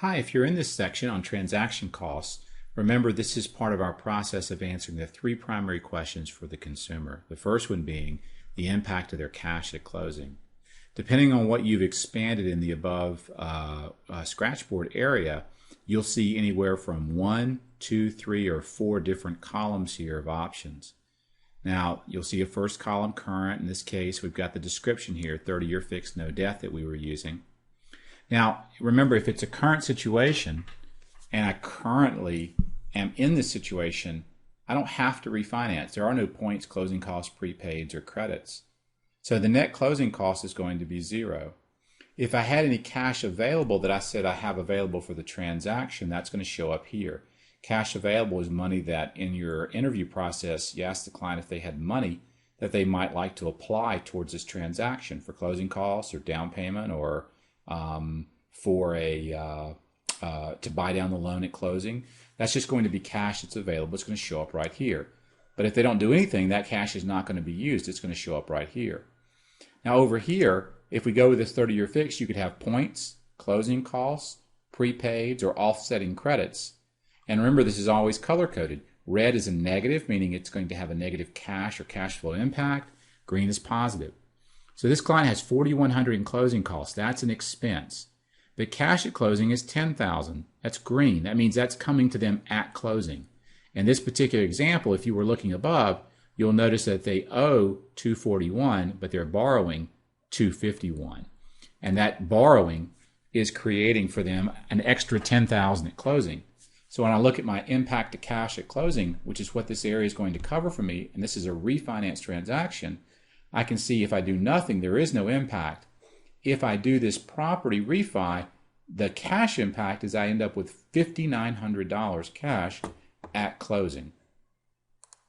Hi, if you're in this section on transaction costs, remember this is part of our process of answering the three primary questions for the consumer. The first one being the impact of their cash at closing. Depending on what you've expanded in the above scratchboard area, you'll see anywhere from 1, 2, 3, or 4 different columns here of options. Now, you'll see a first column current. In this case, we've got the description here, 30-year fixed, no death that we were using. Now, remember, if it's a current situation and I currently am in this situation, I don't have to refinance. There are no points, closing costs, prepaids, or credits. So the net closing cost is going to be 0. If I had any cash available that I said I have available for the transaction, that's going to show up here. Cash available is money that in your interview process, you ask the client if they had money that they might like to apply towards this transaction for closing costs or down payment or to buy down the loan at closing. That's just going to be cash that's available. It's going to show up right here. But if they don't do anything, that cash is not going to be used. It's going to show up right here. Now over here, if we go with this 30-year fix, you could have points, closing costs, prepaids, or offsetting credits. And remember, this is always color-coded. Red is a negative, meaning it's going to have a negative cash or cash flow impact. Green is positive. So this client has $4,100 in closing costs. That's an expense. The cash at closing is $10,000. That's green. That means that's coming to them at closing. In this particular example, if you were looking above, you'll notice that they owe $241, but they're borrowing $251. And that borrowing is creating for them an extra $10,000 at closing. So when I look at my impact to cash at closing, which is what this area is going to cover for me, and this is a refinance transaction, I can see if I do nothing, there is no impact. If I do this property refi, the cash impact is I end up with $5,900 cash at closing.